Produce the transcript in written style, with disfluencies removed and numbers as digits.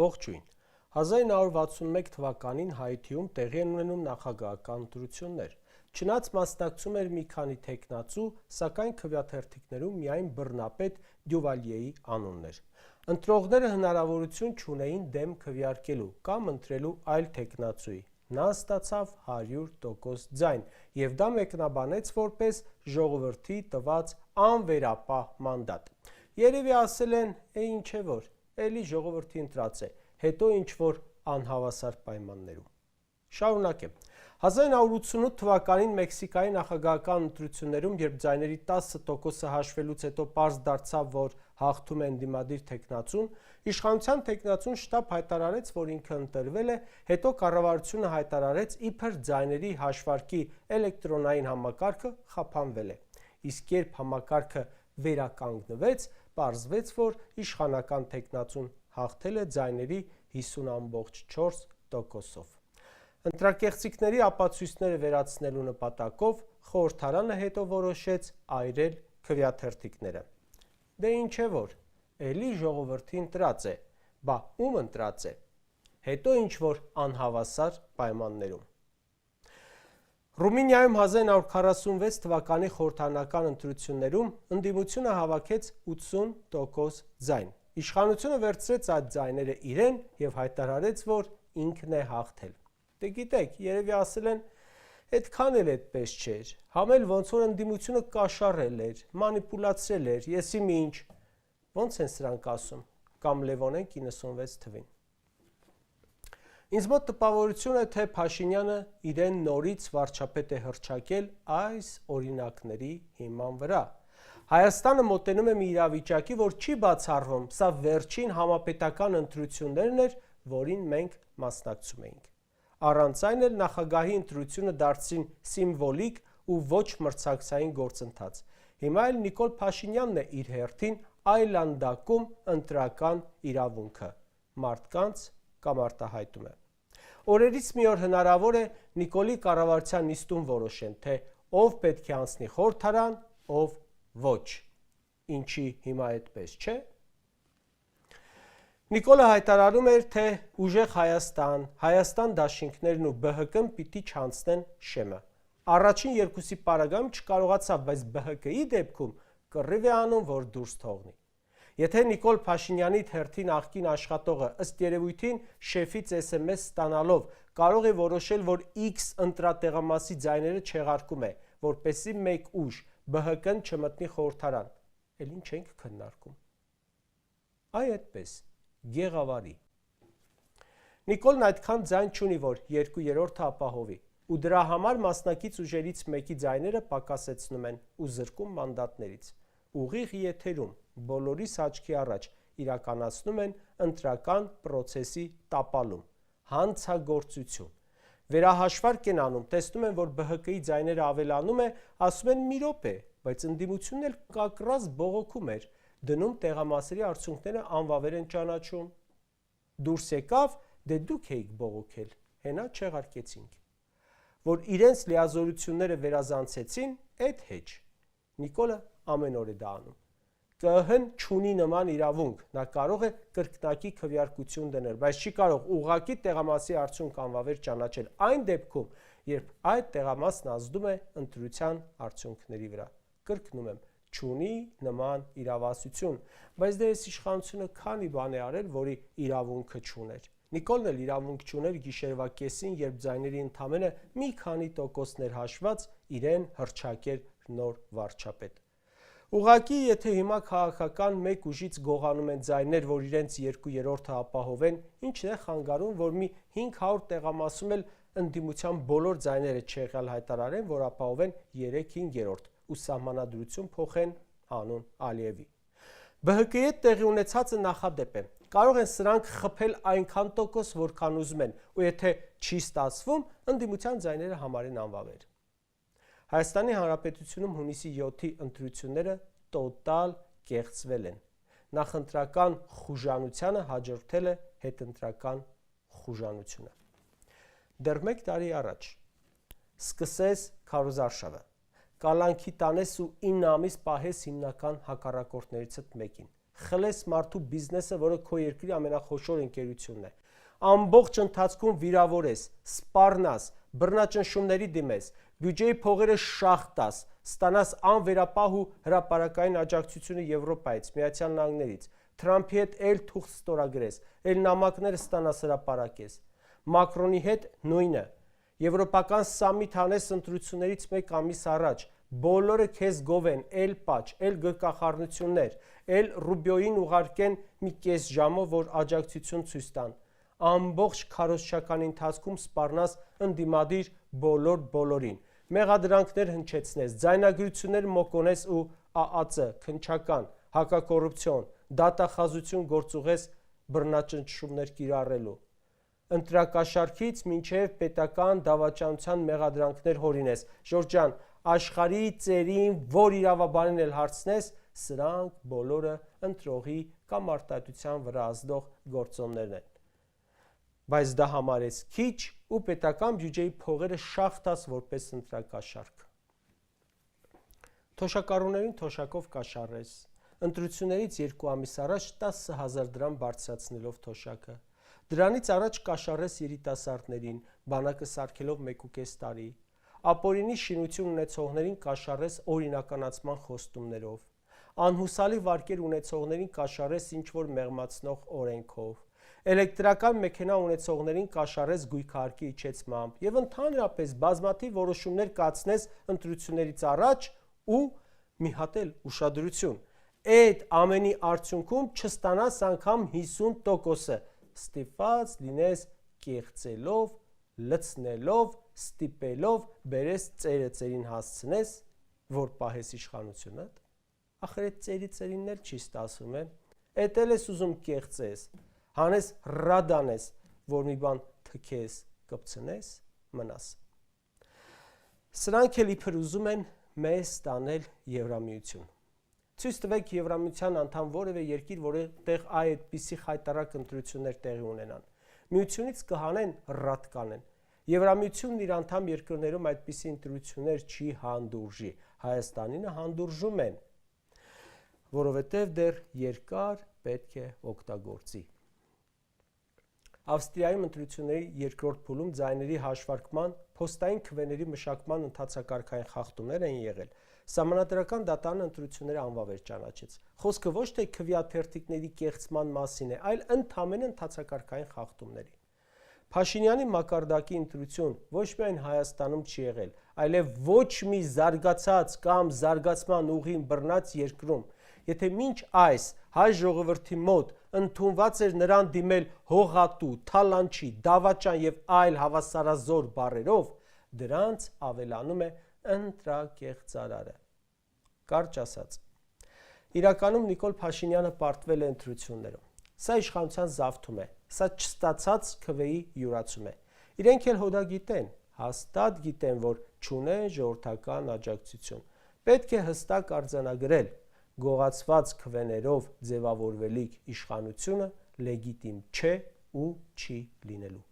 Ողջույն։ 1961 թվականին Հայիթիում տեղի են ունենում նախագահական ընտրություններ։ Չնայած մասնակցում էր մի քանի թեկնածու, սակայն քվեաթերթիկներում միայն բռնապետ Դյուվալիեի անունն էր։ Ընտրողները հնարավորություն չունեին դեմ քվեարկելու կամ ընտրելու այլ թեկնածուի։ Նա ստացավ 100% ձայն եւ դա մեկնաբանեց որպես ժողովրդի տված անվերապահ մանդատ։ Երևի ասել են, ինչ է որ, էլի ժողովրդի ընտրած է, հետո ինչ որ անհավասար պայմաններում։ Շարունակեմ։ 1988 թվականին Մեքսիկայի նախագահական ընտրություններում, երբ ձայների 10%-ը հաշվելուց հետո պարզ դարձավ, որ հաղթում է ընդդիմադիր թեկնածուն, իշխանության թեկնածուն շտապ հայտարարեց, որ ինքը ընտրվել է, հետո կառավարությունը հայտարարեց, իբր ձայների հաշվարկի էլեկտրոնային համակարգը խափանվել է։ Իսկ երբ համակարգը վերականգնվեց, պարզվեց, որ իշխանական թեկնածուն հաղթել է ձայների 50.4%-ով։ Ընտրակեղծիքների ապացույցները վերացնելու նպատակով խորհրդարանը հետո որոշեց այրել քվեաթերթիկները։ Դե ինչ է որ, էլի ժողովրդի ընտրած է, բա ում ընտրած է, հետո ինչ որ անհավասար պայմաններում։ Ռումինիայում 1946 թվականի խորհրդարանական ընտրություններում ընդդիմությունը հավաքեց 80% ձայն։ Իշխանությունը վերցրեց այդ ձայները իրեն եւ հայտարարեց, որ ինքն է հաղթել։ Դե գիտեք, երևի ասել են, այդքան էլ այդպես չէր, համել ոնց որ ընդդիմությունը կաշառել էր, մանիպուլացրել էր, եսի մի ինչ, ոնց են սրանք ասում, կամ Լևոնեն 96 թվին։ Ինձ մոտ տպավորություն է, թե Փաշինյանը իրեն նորից վարչապետ է հռչակել այս օրինակների հիման վրա։ Հայաստանը մոտենում է մի իրավիճակի, որ չի բացառվում, սա վերջին համապետական ընտրություններն էր, որին մենք մասնակցում էինք։ Առանց այն էլ նախագահի ընտրությունը դարձրին սիմվոլիկ ու ոչ մրցակցային գործընթաց։ Հիմա էլ Նիկոլ Փաշինյանն է իր հերթին այլանդակում ընտրական իրավունքը, մարդկանց կամ արտահայտում է։ Օրերից մի օր հնարավոր է Նիկոլի կառավարության նիստում որոշեն, թե ով պետք է անցնի խորհրդարան, ով ոչ, ինչի հիմա այդպես չէ։ Նիկոլը հայտարարում էր, թե ուժեղ Հայաստան դաշինքներն ու ԲՀԿ-ն պիտի չանցնեն շեմը։ Առաջին երկուսի պարագայում չկարողացավ, բայց ԲՀԿ-ի դեպքում կռիվ է անում, որ դուրս թողնի։ Եթե Նիկոլ Փաշինյանի հերթին աղքին աշխատողը ըստ երևույթին շեֆից SMS ստանալով կարող է որոշել, որ X ընտրատեղամասի ձայները չեղարկում է, որպեսզի մեկ ուժ ԲՀԿ-ն չմտնի խորհրդարան, էլ ինչ ենք քննարկում։ Այ այդպես, գեղավարի։ Նիկոլն այդքան ձայն չունի, որ 2/3-ը ապահովի, ու դրա համար մասնակից ուժերից մեկի ձայները պակասեցնում են ու զրկում մանդատներից։ Ուղիղ եթերում, բոլորիս աչքի առաջ իրականացնում են ընտրական պրոցեսի տապալում, հանցագործություն։ Վերահաշվարկ են անում, տեսնում են, որ ԲՀԿ-ի ձայները ավելանում է, ասում են մի րոպե, բայց ընդդիմությունն էլ կակռած բողոքում էր, դնում տեղամասերի արդյունքները անվավեր են ճանաչում։ Դուրս եկավ, դե դուք էիք բողոքել, հենա չեղարկեցինք։ Որ իրենց լիազորությունները վերազանցեցին, այդ հեչ։ Նիկոլը ամեն օր է դա անում։ ԿԸՀ-ն չունի նման իրավունք, նա կարող է կրկնակի քվեարկություն դնել, բայց չի կարող ուղղակի տեղամասի արդյունք անվավեր ճանաչել այն դեպքում, երբ այդ տեղամասն ազդում է ընտրության արդյունքների վրա։ Կրկնում եմ, չունի նման իրավասություն, բայց դե այս իշխանությունը քանի բան է արել, որի իրավունքը չուներ։ Նիկոլն էլ իրավունք չուներ գիշերվա կեսին, երբ ձայների ընդամենը մի քանի տոկոսներ հաշված իրեն հռչակեր նոր վարչապետ։ Ուղղակի, եթե հիմա քաղաքական մեկ ուժից գողանում են ձայներ, որ իրենց 2/3-ը ապահովեն, ինչն է խանգարում, որ մի 500 տեղամասում էլ ընդդիմության բոլոր ձայները չեղյալ հայտարարեն, որ ապահովեն 3/5 ու սահմանադրություն փոխեն հանուն Ալիևի։ ԲՀԿ-ի հետ տեղի ունեցածը նախադեպ է։ Կարող են սրանք խփել այնքան տոկոս, որքան ուզում են, ու եթե չի ստացվում, ընդդիմության ձայները համարեն անվավեր։ Հայաստանի Հանրապետությունում հունիսի 7-ի ընտրությունները տոտալ կեղծվել են։ Նախընտրական խուժանությանը հաջորդել է հետընտրական խուժանությունը։ Դեռ 1 տարի առաջ սկսես քարոզարշավը, կալանքի տանես ու 9 ամիս պահես հիմնական հակառակորդներիցդ մեկին, խլես մարդու բիզնեսը, որը քո երկրի ամենախոշոր ընկերությունն է։ Ամբողջ ընթացքում վիրավորես, սպառնաս, բռնաճնշումների դիմես, բյուջեի փողերը շահ տաս, ստանաս անվերապահ ու հրապարակային աջակցությունը Եվրոպայից, Միացյալ Նահանգներից, Թրամփի հետ էլ թուղթ ստորագրես, էլ նամակներ ստանաս հրապարակես։ Մակրոնի հետ նույնը։ Եվրոպական սամիթ անես ընտրություններից մեկ ամիս առաջ, բոլորը քեզ գովեն, էլ պաչ, էլ գրկախառնություններ, էլ Ռուբիոյին ուղարկեն մի կես ժամով, որ աջակցություն ցույց տան։ Ամբողջ քարոզչականի ընթացքում սպառնաս ընդդիմադիր բոլորին, մեղադրանքներ հնչեցնես, ձայնագրություններ մոկոնես ու ԱԱԾ, քննչական, հակակոռուպցիոն, դատախազություն գործուղես բռնաճնշումներ կիրառելու։ Ընտրակաշառքից մինչև պետական դավաճանության մեղադրանքներ հորինես։ Ժորժ ջան, աշխարհի ծերին որ իրավաբանին էլ հարցնես, սրանք բոլորը ընտրողի կամ արտահայտության վրա ազդող գործոններն են։ Բայց դա համարես քիչ ու պետական բյուջեի փողերը շահ տաս որպես ընտրակաշառք։ Թոշակառուներին թոշակով կաշառես։ Ընտրություններից 2 ամիս առաջ 10,000 դրամ բարձրացնելով թոշակը։ Դրանից առաջ կաշառես երիտասարդներին, բանակը սարքելով 1.5 տարի։ Ապօրինի շինություն ունեցողներին կաշառես օրինականացման խոստումներով։ Անհուսալի վարկեր ունեցողներին կաշառես ինչ-որ մեղմացնող օրենքով։ Էլեկտրական մեքենա ունեցողներին կաշառես գույքահարկի իջեցմամբ եւ ընդհանրապես բազմաթիվ որոշումներ կացնես ընտրություններից առաջ ու մի հատ էլ ուշադրություն։ Այդ ամենի արդյունքում չստանաս անգամ 50%-ը, ստիպված լինես կեղծելով, լցնելով, ստիպելով բերես ծերը ծերին հասցնես, որ պահես իշխանությունդ։ Ախր այդ ծերին էլ չի ստասում է։ Էդ էլ ես ուզում կեղծես, հանես ռադանես, որ մի բան թքես, կպցնես, մնաս։ Սրանք էլ իբր ուզում են մեզ տանել Եվրամիություն։ Ցույց տվեք Եվրամիության անդամ որևէ երկիր, որտեղ այդպիսի խայտառակ ընտրություններ տեղի ունենան։ Միությունից կհանեն, ռատ կանեն։ Եվրամիությունն իր անդամ երկրներում այդպիսի ընտրություններ չի հանդուրժի։ Հայաստանին հանդուրժում են, որովհետև դեռ երկար պետք է օգտագործի։ Ավստրիայում ընտրությունների երկրորդ փուլում ձայների հաշվարկման, փոստային քվեների մշակման ընթացակարգային խախտումներ են եղել։ Սահմանադրական դատարանը ընտրությունները անվավեր ճանաչեց։ Խոսքը ոչ թե քվեաթերթիկների կեղծման մասին է, այլ ընդհանրապես ընթացակարգային խախտումների։ Փաշինյանի մակարդակի ընտրություն ոչ միայն Հայաստանում չի եղել, այլև ոչ մի զարգացած կամ զարգացման ուղին բռնած երկրում։ Եթե մինչ այս հայ ժողովրդի մոտ ընդունված էր նրան դիմել հողատու, թալանչի, դավաճան եւ այլ հավասարազոր բառերով, դրանց ավելանում է ընտրակեղծարարը։ Կարճ ասած, իրականում Նիկոլ Փաշինյանը պարտվել է ընտրություններում։ Սա իշխանության զավթում է, սա չստացած քվեի յուրացում է։ Իրենք էլ հոդա գիտեն, հաստատ գիտեն, որ չունեն ժողովրդական աջակցություն։ Պետք է հստակ արձանագրել, գողացված քվեներով ձևավորվելիք իշխանությունը լեգիտիմ չէ ու չի լինելու։